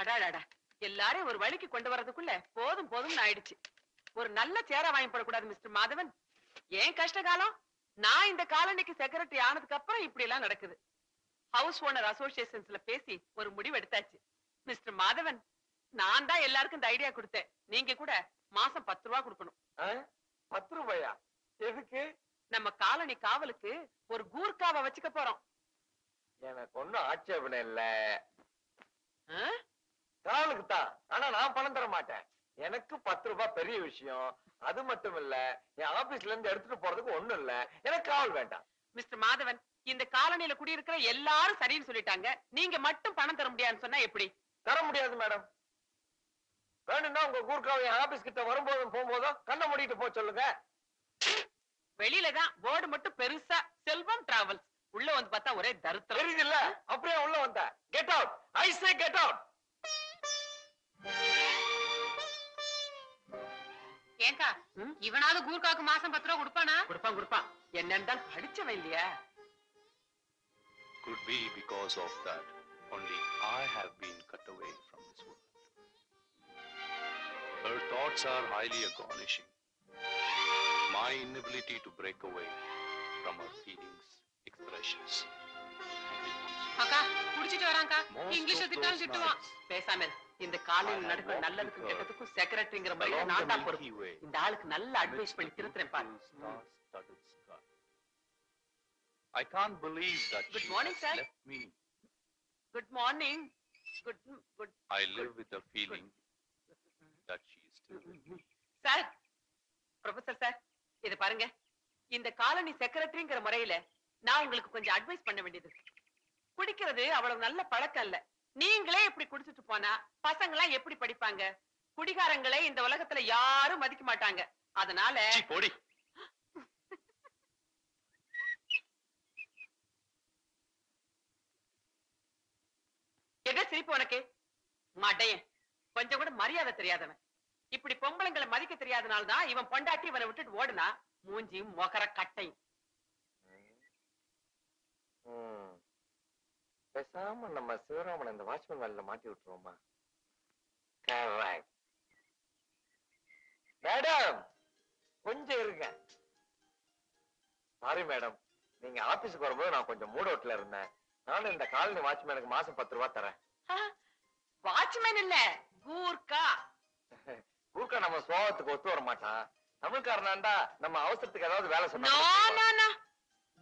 அடாடாடா, எல்லாரும் ஒரு வழிக்கு கொண்டு வரதுக்குள்ள போதும் போதும்னு ஆயிடுச்சு. ஒரு நல்ல சேரா வாங்கி போடக்கூடாது மிஸ்டர் மாதவன்? ஏன் கஷ்ட காலம்? நான் இந்த காலனிக்கு செக்ரட்டரி ஆனதுக்கு அப்புறம் இப்படி எல்லாம் நடக்குது. ஹவுஸ் ஓனர் அசோசியேஷன்ஸ்ல பேசி ஒரு முடிவு எடுத்தாச்சு. மிஸ்டர் மாதவன், நான் தான் எல்லாருக்கும் இந்த ஐடியா கொடுத்தேன். நீங்க கூட மாசம் 10 ரூபாய் கொடுக்கணும். 10 ரூபாயா? எதுக்கு? நம்ம காலனி காவலுக்கு ஒரு கூர்க்காவை வச்சுக்க போறோம். எனக்கு ஒண்ணும் ஆட்சேபனை இல்ல. காவலுக்கு தான், ஆனா நான் பணம் தர மாட்டேன். எனக்கு 10 ரூபாய் பெரிய விஷயம். அது மட்டும் இல்ல, என் ஆபீஸ்ல இருந்து எடுத்துட்டு போறதுக்கு ஒண்ணும் இல்ல. எனக்கு காவல் வேண்டாம். மிஸ்டர் மாதவன், இந்த காலனியில குடியிருக்கிற எல்லாரும் சரின்னு சொல்லிட்டாங்க. நீங்க மட்டும் பணம் தர முடியாதுன்னு சொன்னா எப்படி? தர முடியாது மேடம். வேணும்னா உங்க கூர்க்காவை ஆபீஸ் கிட்ட வரும்போதும் போகும்போதும் கண்ணை மூடிட்டு போக சொல்லுங்க. வெளியில தான் போர்டு மட்டும் பெருசா செல்வம் டிராவல்ஸ். உள்ள வந்து பார்த்தா ஒரே தருத்திரம். தெரியுது இல்ல? அப்படியே உள்ள வந்த. கெட் அவுட், ஐ சே கெட் அவுட். ஏங்கா, இவனாவது கூர்க்காவுக்கு மாசம் 10 ரூபா கொடுப்பானா? கொடுப்பான். என்னன்னு படிச்சவன் இல்லையா? Could be because of that only I have been cut away from this woman. Her thoughts are highly astonishing. My inability to break away from her feelings, expressions. அக்கா, குடிச்சிட்டு வராங்கா. இங்கிலீஷ்ல திட்டாலும் திட்டுவான். பேசாம இந்த காலையில் நடக்கிற நல்லதுக்கும் கெட்டதுக்கும் செக்ரட்டரிங்கிற முறையில நான் தான் பொறுப்பு. இந்த ஆளுக்கு நல்ல அட்வைஸ் பண்ணி திருத்துறேன் பாரு. I can't believe that Good she morning, has sir. left me. Good morning. Good. I live with the feeling that she is still with me. Sir, professor sir, இது பாருங்க. இந்த காலனி செக்ரட்டரிங்கிற முறையில நான் உங்களுக்கு கொஞ்சம் அட்வைஸ் பண்ண வேண்டியது. குடிக்கிறது அவ்வளவு நல்ல பழக்கம் இல்ல. நீங்களே இப்படி குடிச்சிட்டு போனா பசங்க எல்லாம் எப்படி படிப்பாங்க? குடிகாரங்களை இந்த உலகத்துல யாரும் மதிக்க மாட்டாங்க. அதனால போடி. என்ன சிரிப்பு உனக்கு? மடையன், கொஞ்சம் கூட மரியாதை தெரியாதவன். இப்படி பொம்பளைங்களை மதிக்க தெரியாதனால்தான் இவன் பொண்டாட்டி இவனை விட்டுட்டு ஓடுனா. மூஞ்சியும் மொகர கட்டையும். பேசாம நம்ம சிவராமன் இந்த வாட்ச்மேன் வேலையில மாட்டி விட்டுருவோமா? மேடம், கொஞ்சம் இருங்க. சாரி மேடம், நீங்க ஆபீஸுக்கு வரும்போது நான் கொஞ்சம் மூட் அவுட்ல இருந்தேன். நானும் இந்த காலனி வாட்ச்மேனுக்கு மாசம் 10 ரூபாய் தரேன். வாட்ச்மேன் இல்ல, கூர்க்கா. கூர்க்கா நம்ம சுவாபத்துக்கு ஒத்து வர மாட்டான். தமிழ்காரனாண்டா நம்ம அவசரத்துக்கு ஏதாவது வேலை சொன்னா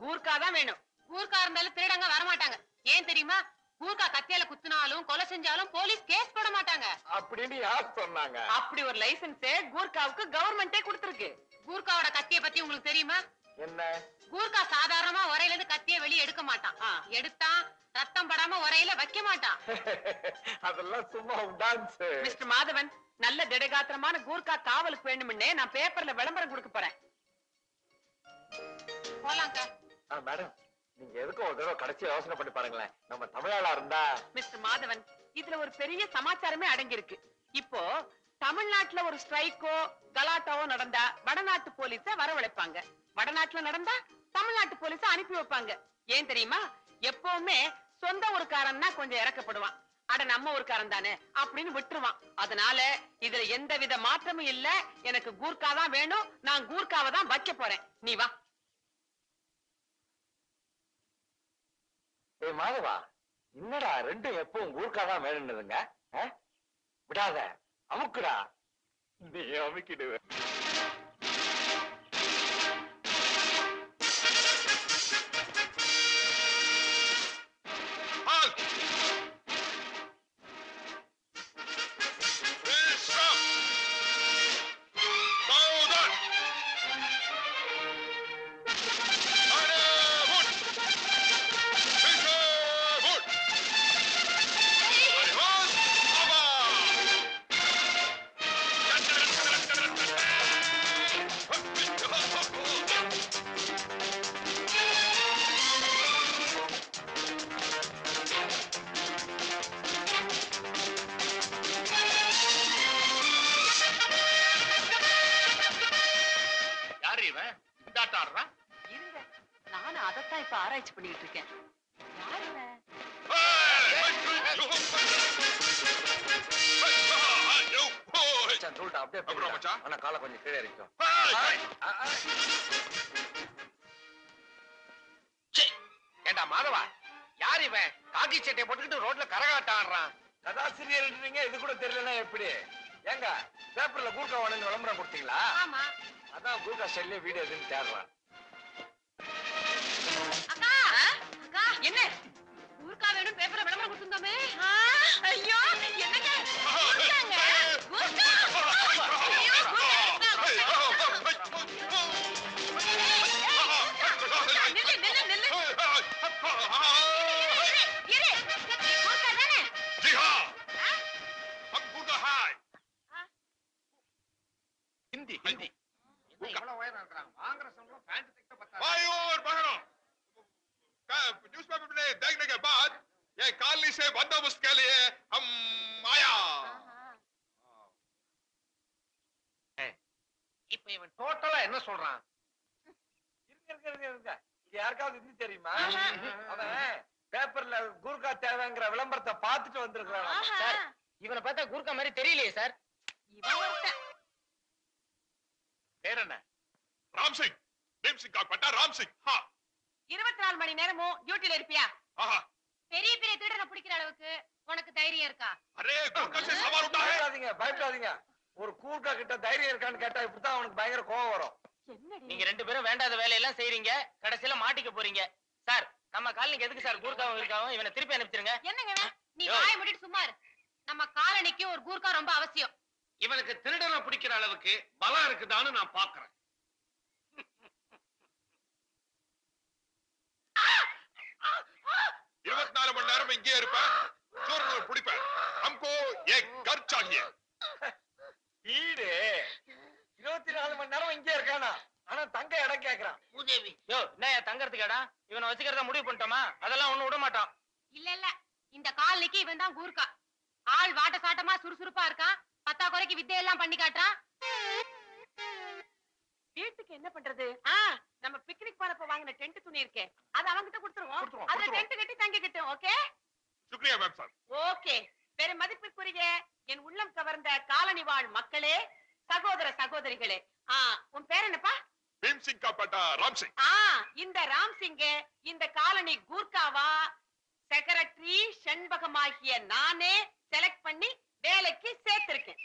கூர்க்கா தான் வேணும். கூர்க்கா இருந்தாலும் திருடங்க வரமாட்டாங்க. ஏன் தெரியுமா? கூர்க்கா கத்தியால குத்துனாலும் கொலை செஞ்சாலும் போலீஸ் கேஸ் போட மாட்டாங்க அப்படின்னு யார் சொன்னாங்க? அப்படி ஒரு லைசென்ஸே கூர்க்காவுக்கு கவர்மெண்டே கொடுத்திருக்கு. கூர்க்காவோட கத்திய பத்தி உங்களுக்கு தெரியுமா? என்ன? கூர்க்கா சாதாரணமா உரையில இருந்து கத்திய வெளியே எடுக்க மாட்டான். எடுத்தா ரத்தம் படாம உரையில வைக்க மாட்டான். அதெல்லாம் சும்மா டான்ஸ். மிஸ்டர் மாதவன், நல்ல திடகாத்திரமான கூர்க்கா காவலுக்கு வேணும்னே நான் பேப்பர்ல விளம்பரம் கொடுக்க போறேன். போலாங்க. மேடம், நீங்க எதுக்கும் ஒரு தடவை கடைசி யோசனை பண்ணி பாருங்களேன். நம்ம தமிழாளா இருந்தா. மிஸ்டர் மாதவன், இதுல ஒரு பெரிய சமாச்சாரமே அடங்கி இருக்கு. இப்போ தமிழ்நாட்டுல ஒரு ஸ்ட்ரைக்கோ கலாட்டாவோ நடந்தா வடநாட்டு போலீஸ வரவழைப்பாங்க. வடநாட்டுல நடந்தா தமிழ்நாட்டு போலீஸ அனுப்பி வைப்பாங்க. ஏன் தெரியுமா? எப்பவுமே சொந்த ஊருக்காரன்னா கொஞ்சம் இறக்கப்படுவான். அட நம்ம ஊருக்காரன் தானே அப்படின்னு விட்டுருவான். அதனால இதுல எந்தவித மாற்றமும் இல்ல. எனக்கு கூர்க்கா தான் வேணும். நான் கூர்க்காவை தான் வைக்க போறேன். நீ வா. மாதவா, என்னடா ரெண்டும் எப்பவும் கூர்க்கா தான் வேணும்னுதுங்க? விடாத, அமுக்குடா. நீ அமுக்கிடுவ. நானும் அதைத்தான் இப்ப ஆராய்ச்சி பண்ணிட்டு இருக்கேன். யாரு? அப்புறம் மச்சான் ஆனா காலை கொஞ்சம் கீழே இருக்கும். ஏண்டா மாதவா, யார் இவன் காக்கி சட்டையை போட்டுக்கிட்டு ரோட்ல கரகாட்டம் ஆடுறான்? கதாசிரியர் இது கூட தெரியலன்னா எப்படி? ஏங்க பேப்பர்ல கூர்க்கா வாங்கன்னு விளம்பரம் கொடுத்தீங்களா? ஆமா. அதான் கூர்க்கா ஸ்டைல்ல வீடியோ எதுன்னு தேடுறான். அக்கா அக்கா என்ன ஊர்க்கா வேணும் பேப்பர்ல விளம்பரம் கொடுத்திருந்தோமே. ஐயோ என்னங்க ஊர்க்காங்க. ஊர்க்கா. ஐயோ, நில்லு நில்லு நில்லு. இரு. ஊர்க்கா தானே? जी हाँ हम गुरगा हाय ஹிந்தி ஹிந்தி. எவ்வளவு உயரம் இருக்கான்? வாங்குற சம்பளம் பேண்ட் தைக்க பத்தாது. भाइयों और बहनों न्यूज़पेपर में देखने के बाद ये कॉलोनी से बंदोबस्त के लिए हम आया இப்ப இவன் டோட்டலா என்ன சொல்றான்? இருங்க. இது யாருக்காவது ஹிந்தி தெரியுமா? அவன் பேப்பர்ல கூர்க்கா தேவைங்கிற விளம்பரத்தை பார்த்துட்டு வந்திருக்கான். சார் இவனை பார்த்தா கூர்க்கா மாதிரி தெரியலையே சார். இவன் ஒருத்தன். பேர் என்ன? राम सिंह भीम सिंह का पट्टा राम सिंह हाँ 24 மணி நேரமும் டியூட்டில இருப்பியா? हाँ பெரிய பெரிய திருடனை பிடிக்கிற அளவுக்கு உனக்கு தைரியம் இருக்கா? अरे गुरगा से सवाल उठा है பயப்படாதீங்க. ஒரு கூர்க்கா கிட்ட தைரியம் இருக்கான்னு கேட்டா இப்படித்தான் அவனுக்கு பயங்கர கோவம் வரும். நீங்க ரெண்டு பேரும் வேண்டாத வேலையெல்லாம் செய்றீங்க, கடைசியில மாட்டிக்க போறீங்க. சார் நம்ம காலனிக்கு எதுக்கு சார் கூர்க்காவும் இருக்காவும்? இவனை திருப்பி அனுப்பிச்சிருங்க. என்னங்க இவன்? நீ வாயை மூடிட்டு சும்மா இரு. நம்ம காலனிக்கு ஒரு கூர்க்கா ரொம்ப அவசியம். இவனுக்கு திருடனை பிடிக்கிற அளவுக்கு பலம் இருக்குதான்னு நான் பாக்குறேன். 24 மணி நேரம் இங்கே இருப்பேன் சூரனை பிடிப்பேன் हमको एक घर चाहिए வீடு 24 மணி நேரம் இங்கே இருக்கானா? ஆனா தங்க இடம் கேக்குறான். மூதேவி யோ என்ன தங்கறதுக்கு இடம்? இவனை வச்சுக்கிறத முடிவு பண்ணிட்டோமா? அதெல்லாம் ஒண்ணு விட மாட்டோம். இல்ல இல்ல இந்த காலனிக்கு இவன் தான் கூர்க்கா. ஆள் வாட்ட சாட்டமா சுறுசுறுப்பா இருக்கான். பத்தா குறைக்கு வித்தையெல்லாம் பண்ணி காட்டுறான். வீட்டுக்கு என்ன பண்றது? நம்ம பிக்னிக் போறப்ப வாங்கின டென்ட் துணி இருக்கே, அது அவங்கிட்ட கொடுத்துருவோம். அதுல டென்ட் கட்டி தங்கிக்கிட்டோம். ஓகே शुक्रिया मैम साहब ஓகே. பெரும் மதிப்பிற்குரிய என் உள்ளம் கவர்ந்த காலனி வாழ் மக்களே, சகோதர சகோதரிகளே, உன் பேர் என்னப்பா? भीम सिंह का पट्टा राम सिंह இந்த ராம் சிங்க இந்த காலனி கூர்க்காவா செக்ரட்டரி செண்பகமாகிய நானே செலக்ட் பண்ணி வேலைக்கு சேர்த்திருக்கேன்.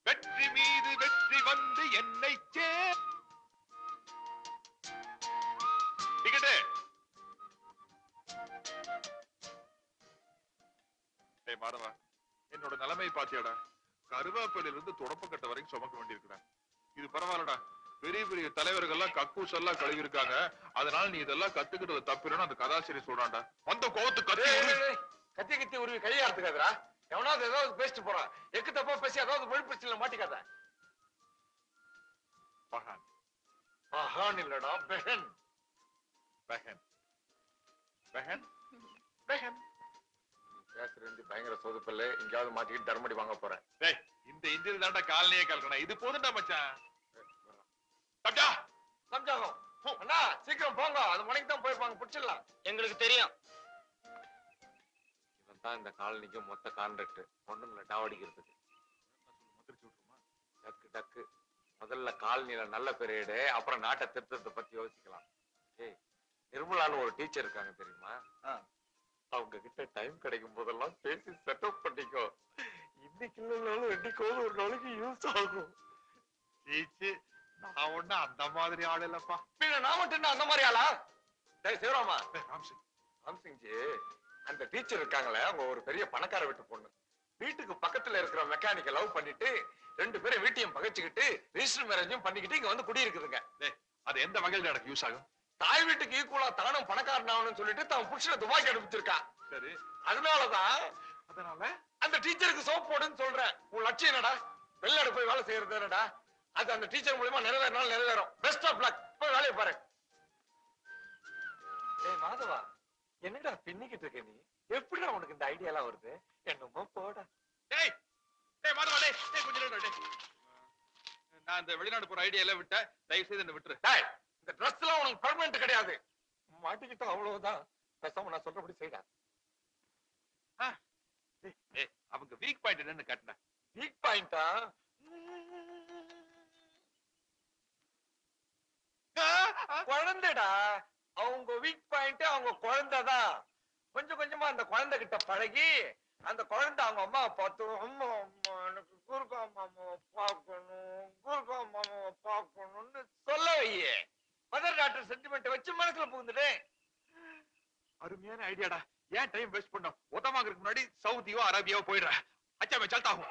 வெற்றி மீது வெற்றி வந்து என்னை டிக்கெட்டு ஏய் மாதவா என்னோட நிலைமை பாத்தியாடா? கருவேப்பிலையில இருந்து தொடப்பக்கட்ட வரைக்கும் சுமக்க வேண்டியிருக்குடா. இது பரவாயில்லடா. பெரிய பெரிய தலைவர்கள்லாம் கக்கூஸ் எல்லாம் கழுவி இருக்காங்க. அதனால நீ இதெல்லாம் கத்துக்கிட்டது தப்பிரன்னு அந்த கதாசிரியர் சொல்றான்டா. வந்த கோவத்து கத்தி உருவி கையாடுத்துக்காதரா. எவனாவது ஏதாவது பேசிட்டு போறான். எக்கு தப்பா பேசி ஏதாவது மொழி பிரச்சனை மாட்டிக்காத. பஹான் பஹான் இல்லடா பெஹன். பஹன் பஹன் பஹன் பேசுறது பயங்கர சொதுப்பல்ல. எங்கேயாவது மாட்டிக்கிட்டு தர்மடி வாங்க போறேன். டேய் இந்த இந்தியில தான்டா காலனியே கலக்கணும். இது போதும்டா மச்சான். சப்ஜா சம்ஜாகம் அண்ணா சீக்கிரம் போங்க. அது மணிக்கு தான் போயிருப்பாங்க. பிடிச்சிடலாம். எங்களுக்கு தெரியும். இவன் தான் இந்த காலனிக்கு மொத்த கான்ட்ராக்டர். ஒண்ணுங்கள டாவடிக்கிறதுக்கு. டக்கு டக்கு முதல்ல காலனியில நல்ல பெரியடு, அப்புறம் நாட்டை திருத்தத்தை பத்தி யோசிக்கலாம். ஏய் நிர்மலான்னு ஒரு டீச்சர் இருக்காங்க தெரியுமா? அவங்க கிட்ட டைம் கிடைக்கும் போதெல்லாம் பேசி செட்டப் பண்ணிக்கோ. இன்னைக்கு இல்லைனாலும் என்னைக்காவது ஒரு நாளைக்கு யூஸ் ஆகும். சீச்சி நான் ஒண்ணு அந்த மாதிரி ஆள் இல்லப்பா. பின்ன நான் மட்டும் அந்த மாதிரி ஆளா? டேய் சிவராமா, ராம் சிங் ராம்சிங்ஜி அந்த டீச்சர் இருக்காங்களே, அவங்க ஒரு பெரிய பணக்கார வீட்டு பொண்ணு. வீட்டுக்கு பக்கத்துல இருக்கிற மெக்கானிக்க லவ் பண்ணிட்டு 2 பேரும் வீட்டையும் பகைச்சுக்கிட்டு ரிஜிஸ்டர் மேரேஜும் பண்ணிக்கிட்டு இங்க வந்து குடியிருக்குதுங்க. அது எந்த வகையில எனக்கு யூஸ் ஆகும்? தாய் வீட்டுக்கு ஈக்குவலா தானும் பணக்காரன் ஆகணும்னு சொல்லிட்டு தான் புருஷனை துபாய்க்கு அனுப்பிச்சிருக்கா. சரி அதனாலதான் அதனால அந்த டீச்சருக்கு சோப் போடுன்னு சொல்றேன். உன் லட்சியம் என்னடா? வெளிநாடு போய் வேலை செய்யறது என்னடா? அது அந்த டீச்சர் மூலமா நிறைவேறினாலும் நிறைவேறும். Best of luck. போய் வேலையை பாரு. ஏய் மாதவா, என்னடா பின்னிக்கிட்டு இருக்க நீ? எப்படிடா உனக்கு இந்த ஐடியா எல்லாம் வருது? என்னமோ போடா. டேய் டேய் மாதவா டேய் கொஞ்சம் நேரம் டேய். நான் இந்த வெளிநாடு போற ஐடியா எல்லாம் விட்டேன். தயவு செய்து என்ன விட்டுரு. டேய் இந்த Dress எல்லாம் உனக்கு பெர்மனன்ட் கிடையாது. மாட்டிக்கிட்டா அவ்வளவுதான். பேசாம நான் சொல்றபடி செய்டா. ஏய் அவங்க வீக் பாயிண்ட் என்னன்னு காட்டுடா. வீக் பாயிண்ட் பாயிண்டா? குழந்தைடா. அவங்க வீக் பாயிண்ட் அவங்க குழந்தைதான். கொஞ்சம் கொஞ்சமா அந்த குழந்தை கிட்ட பழகி அந்த குழந்தை அவங்க அம்மாவை பார்த்து, அம்மா அம்மா எனக்கு குறுக்கா மாமாவை பார்க்கணும், குறுக்கா மாமாவை பார்க்கணும்னு சொல்ல வையே. மதர் டாக்டர் சென்டிமெண்ட் வச்சு மனசுல புகுந்துடு. அருமையான ஐடியாடா. ஏன் டைம் வேஸ்ட் பண்ணோம்? ஒத்தமாங்கிறதுக்கு முன்னாடி சவுதியோ அரேபியாவோ போயிடுற. அச்சா மே சல்தா ஹூம்.